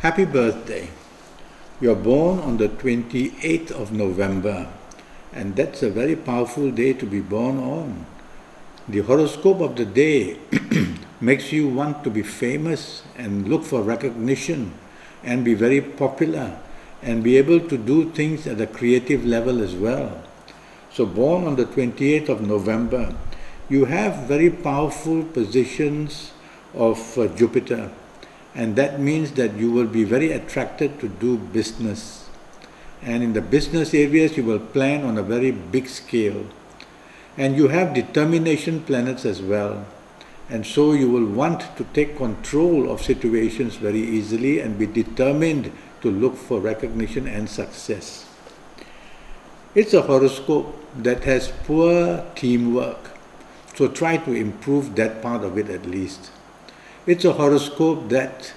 Happy birthday. You're born on the 28th of November, and that's a very powerful day to be born on. The horoscope of the day makes you want to be famous and look for recognition and be very popular and be able to do things at a creative level as well. So born on the 28th of November, you have very powerful positions of Jupiter, and that means that you will be very attracted to do business. And in the business areas, you will plan on a very big scale. And you have determination planets as well. And so you will want to take control of situations very easily and be determined to look for recognition and success. It's a horoscope that has poor teamwork, so try to improve that part of it at least. It's a horoscope that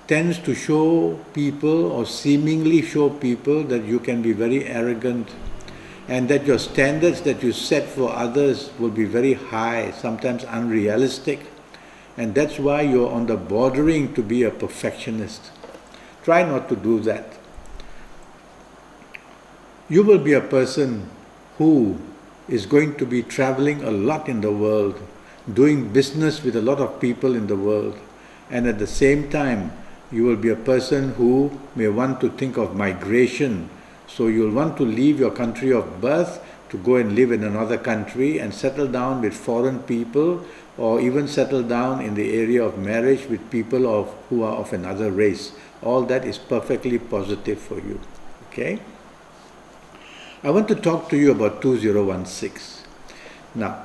tends to show people or seemingly show people that you can be very arrogant and that your standards that you set for others will be very high, sometimes unrealistic, and that's why you're on the bordering to be a perfectionist. Try not to do that. You will be a person who is going to be traveling a lot in the world, doing business with a lot of people in the world, and at the same time you will be a person who may want to think of migration. So you'll want to leave your country of birth to go and live in another country and settle down with foreign people, or even settle down in the area of marriage with people who are of another race. All that is perfectly positive for you. Okay? I want to talk to you about 2016. Now,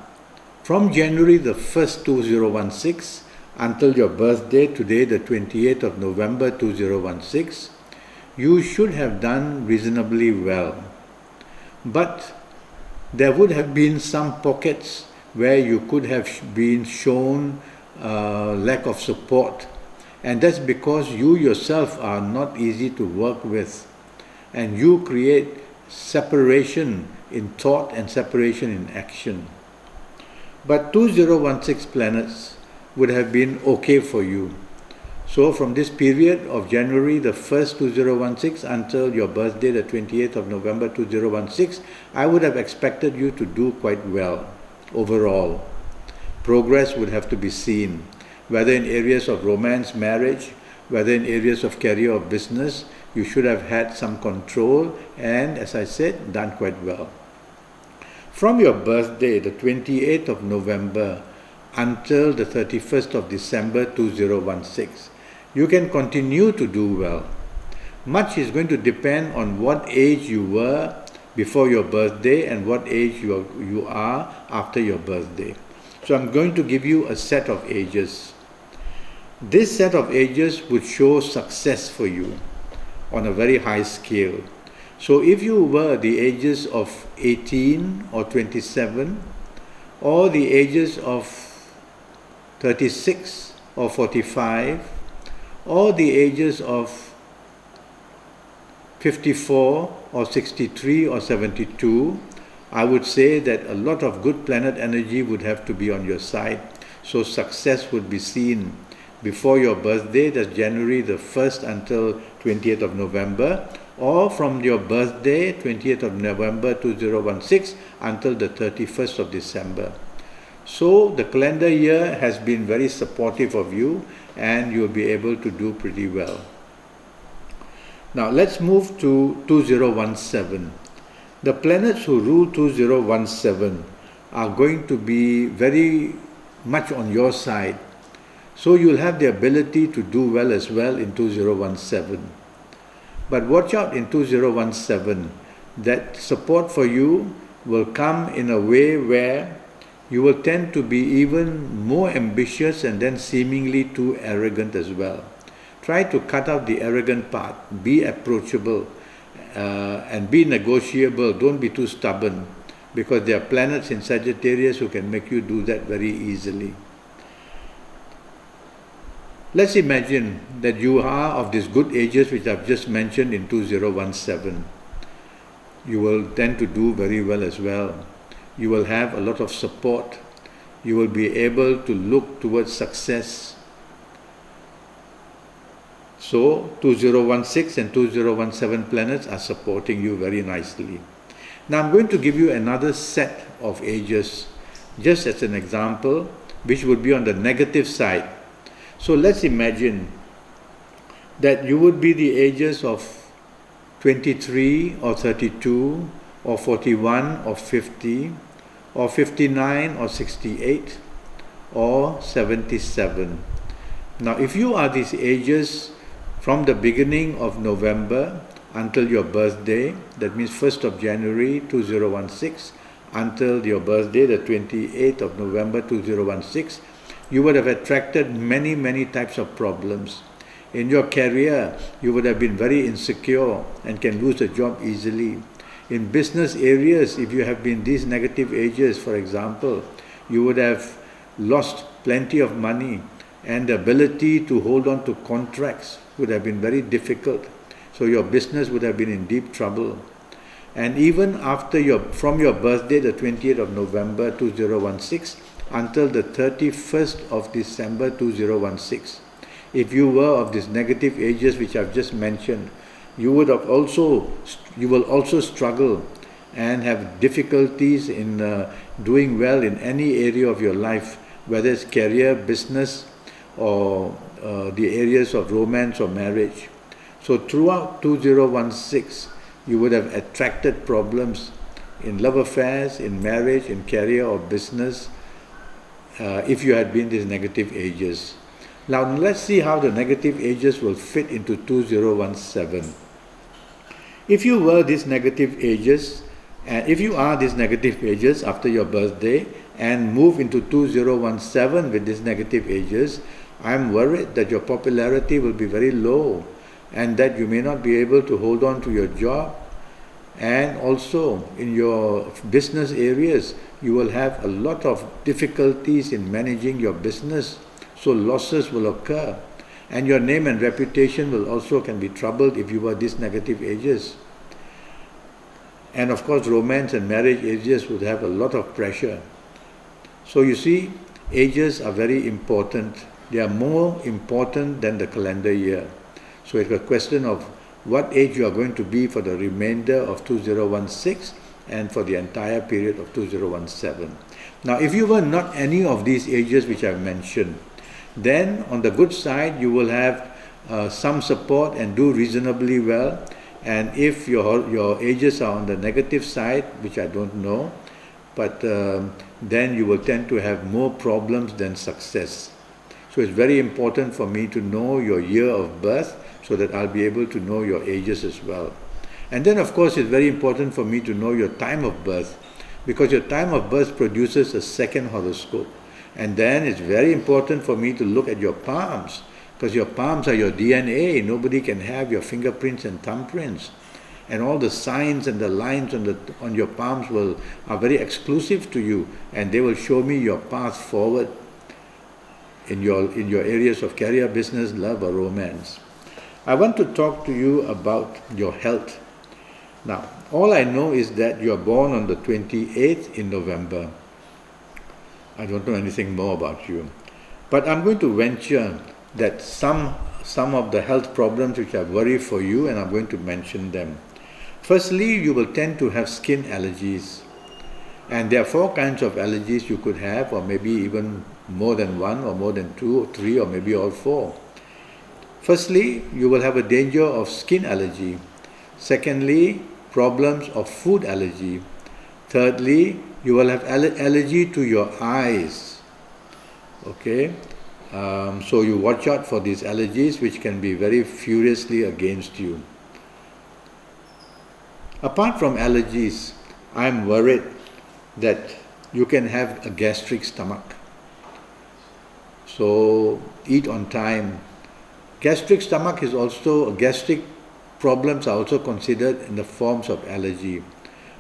from January the 1st, 2016 until your birthday, today the 28th of November 2016, you should have done reasonably well. But there would have been some pockets where you could have been shown lack of support. And that's because you yourself are not easy to work with. And you create separation in thought and separation in action. But 2016 planets would have been okay for you. So from this period of January the 1st 2016 until your birthday the 28th of November 2016, I would have expected you to do quite well overall. Progress would have to be seen, whether in areas of romance, marriage, whether in areas of career or business. You should have had some control and, as I said, done quite well. From your birthday, the 28th of November, until the 31st of December 2016, you can continue to do well. Much is going to depend on what age you were before your birthday and what age you are after your birthday. So I'm going to give you a set of ages. This set of ages would show success for you on a very high scale. So if you were the ages of 18 or 27, or the ages of 36 or 45, or the ages of 54 or 63 or 72, I would say that a lot of good planet energy would have to be on your side. So success would be seen before your birthday, that's January the 1st until 20th of November, or from your birthday, 20th of November 2016, until the 31st of December. So the calendar year has been very supportive of you and you'll be able to do pretty well. Now let's move to 2017. The planets who rule 2017 are going to be very much on your side. So you'll have the ability to do well as well in 2017. But watch out in 2017, that support for you will come in a way where you will tend to be even more ambitious and then seemingly too arrogant as well. Try to cut out the arrogant part, be approachable and be negotiable, don't be too stubborn, because there are planets in Sagittarius who can make you do that very easily. Let's imagine that you are of these good ages which I've just mentioned in 2017. You will tend to do very well as well. You will have a lot of support. You will be able to look towards success. So 2016 and 2017 planets are supporting you very nicely. Now I'm going to give you another set of ages, just as an example, which would be on the negative side. So let's imagine that you would be the ages of 23 or 32 or 41 or 50 or 59 or 68 or 77. Now if you are these ages from the beginning of November until your birthday, that means 1st of January 2016 until your birthday, the 28th of November 2016, you would have attracted many types of problems. In your career, you would have been very insecure and can lose a job easily. In business areas, if you have been these negative ages, for example, you would have lost plenty of money, and the ability to hold on to contracts would have been very difficult. So your business would have been in deep trouble. And even after from your birthday, the 20th of November 2016, until the 31st of December 2016, if you were of these negative ages which I've just mentioned, you will also struggle and have difficulties in doing well in any area of your life, whether it's career, business, or the areas of romance or marriage. So throughout 2016, you would have attracted problems in love affairs, in marriage, in career or business, if you had been these negative ages. Now let's see how the negative ages will fit into 2017. If you were these negative ages, and if you are these negative ages after your birthday and move into 2017 with these negative ages, I'm worried that your popularity will be very low and that you may not be able to hold on to your job. And also in your business areas, you will have a lot of difficulties in managing your business. So losses will occur, and your name and reputation will also can be troubled if you were these negative ages. And of course, romance and marriage ages would have a lot of pressure. So you see, ages are very important. They are more important than the calendar year. So it's a question of what age you are going to be for the remainder of 2016 and for the entire period of 2017. Now, if you were not any of these ages which I've mentioned, then on the good side, you will have some support and do reasonably well. And if your ages are on the negative side, which I don't know, but then you will tend to have more problems than success. So it's very important for me to know your year of birth so that I'll be able to know your ages as well. And then of course it's very important for me to know your time of birth, because your time of birth produces a second horoscope. And then it's very important for me to look at your palms, because your palms are your DNA. Nobody can have your fingerprints and thumbprints. And all the signs and the lines on your palms are very exclusive to you, and they will show me your path forward in your areas of career, business, love or romance. I want to talk to you about your health. Now, all I know is that you are born on the 28th in November. I don't know anything more about you. But I'm going to venture that some of the health problems which I worry for you, and I'm going to mention them. Firstly, you will tend to have skin allergies. And there are 4 kinds of allergies you could have, or maybe even more than 1, or more than 2 or 3, or maybe all 4. Firstly, you will have a danger of skin allergy. Secondly, problems of food allergy. Thirdly, you will have allergy to your eyes. Okay? So you watch out for these allergies which can be very furiously against you. Apart from allergies, I am worried that you can have a gastric stomach. So eat on time. Gastric stomach is also, gastric problems are also considered in the forms of allergy,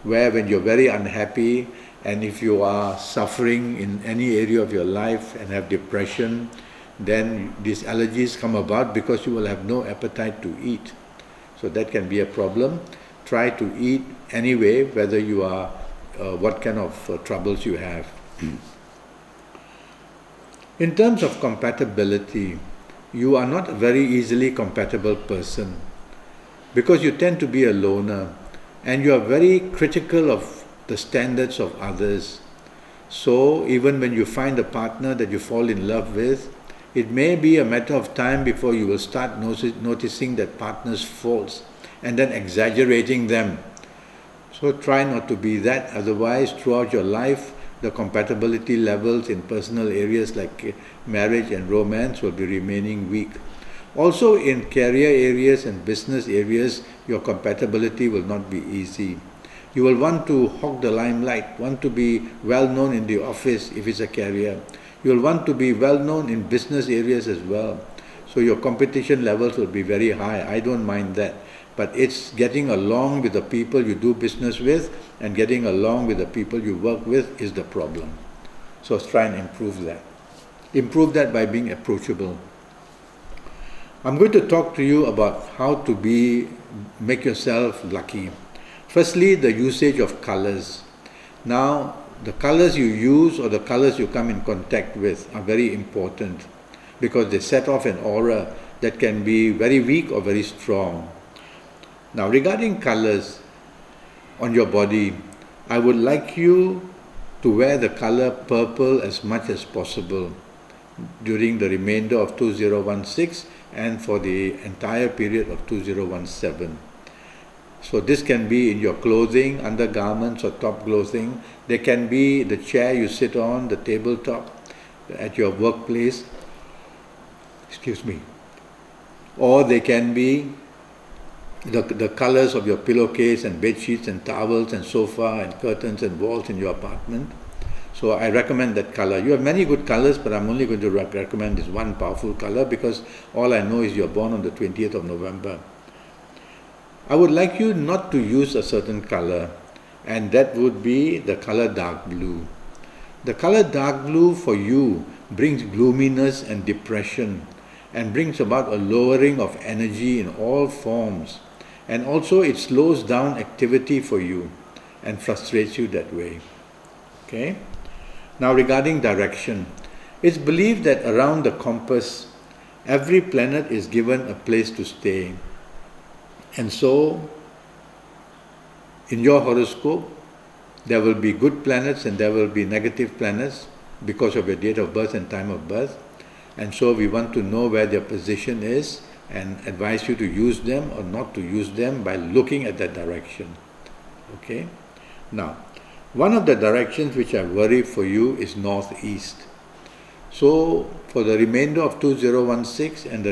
where when you're very unhappy and if you are suffering in any area of your life and have depression, then these allergies come about because you will have no appetite to eat. So that can be a problem. Try to eat anyway, whether you are, what kind of troubles you have. In terms of compatibility, you are not a very easily compatible person because you tend to be a loner and you are very critical of the standards of others. So even when you find a partner that you fall in love with, it may be a matter of time before you will start noticing that partner's faults and then exaggerating them. So try not to be that, otherwise throughout your life the compatibility levels in personal areas like marriage and romance will be remaining weak. Also in career areas and business areas, your compatibility will not be easy. You will want to hog the limelight, want to be well known in the office if it's a career. You will want to be well known in business areas as well. So your competition levels will be very high. I don't mind that. But it's getting along with the people you do business with and getting along with the people you work with is the problem. So try and improve that. Improve that by being approachable. I'm going to talk to you about how to make yourself lucky. Firstly, the usage of colors. Now, the colors you use or the colors you come in contact with are very important because they set off an aura that can be very weak or very strong. Now, regarding colors on your body, I would like you to wear the color purple as much as possible during the remainder of 2016 and for the entire period of 2017. So this can be in your clothing, undergarments or top clothing. They can be the chair you sit on, the tabletop at your workplace, or they can be the colors of your pillowcase and bed sheets and towels and sofa and curtains and walls in your apartment. So I recommend that color. You have many good colors, but I'm only going to recommend this one powerful color because all I know is you're born on the 20th of November. I would like you not to use a certain color, and that would be the color dark blue. The color dark blue for you brings gloominess and depression and brings about a lowering of energy in all forms, and also it slows down activity for you and frustrates you that way. Okay? Now regarding direction, it's believed that around the compass every planet is given a place to stay. And so, in your horoscope, there will be good planets and there will be negative planets because of your date of birth and time of birth. And so we want to know where their position is and advise you to use them or not to use them by looking at that direction. Okay? Now, one of the directions which I worry for you is northeast. So, for the remainder of 2016 and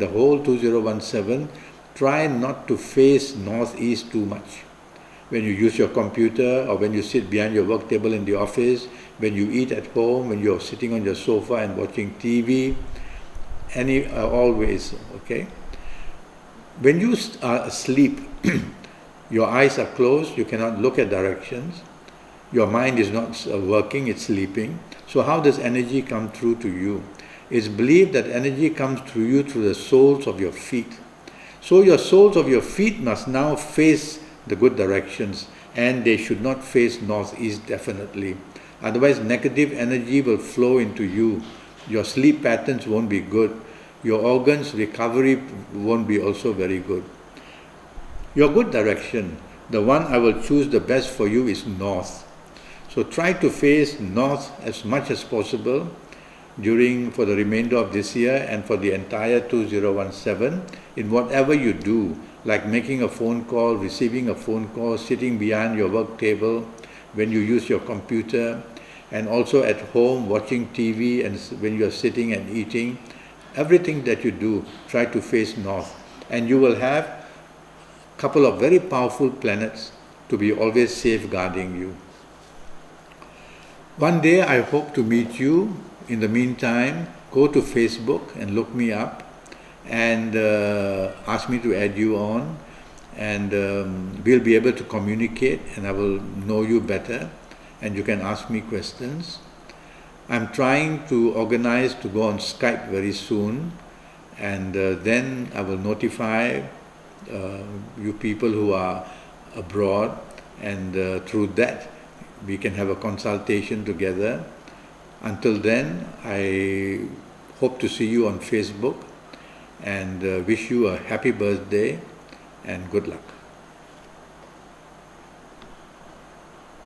the whole 2017, try not to face northeast too much. When you use your computer or when you sit behind your work table in the office, when you eat at home, when you're sitting on your sofa and watching TV, always, okay? When you are asleep, your eyes are closed, you cannot look at directions, your mind is not working, it's sleeping. So how does energy come through to you? It's believed that energy comes through you through the soles of your feet. So your soles of your feet must now face the good directions and they should not face northeast definitely. Otherwise negative energy will flow into you. Your sleep patterns won't be good. Your organs recovery won't be also very good. Your good direction, the one I will choose the best for you is north. So try to face north as much as possible for the remainder of this year and for the entire 2017 in whatever you do, like making a phone call, receiving a phone call, sitting behind your work table, when you use your computer, and also at home watching TV and when you are sitting and eating. Everything that you do, try to face north, and you will have a couple of very powerful planets to be always safeguarding you. One day I hope to meet you. In the meantime, go to Facebook and look me up and ask me to add you on, and we'll be able to communicate and I will know you better and you can ask me questions. I'm trying to organize to go on Skype very soon, and then I will notify you people who are abroad, and through that we can have a consultation together. Until then, I hope to see you on Facebook and wish you a happy birthday and good luck.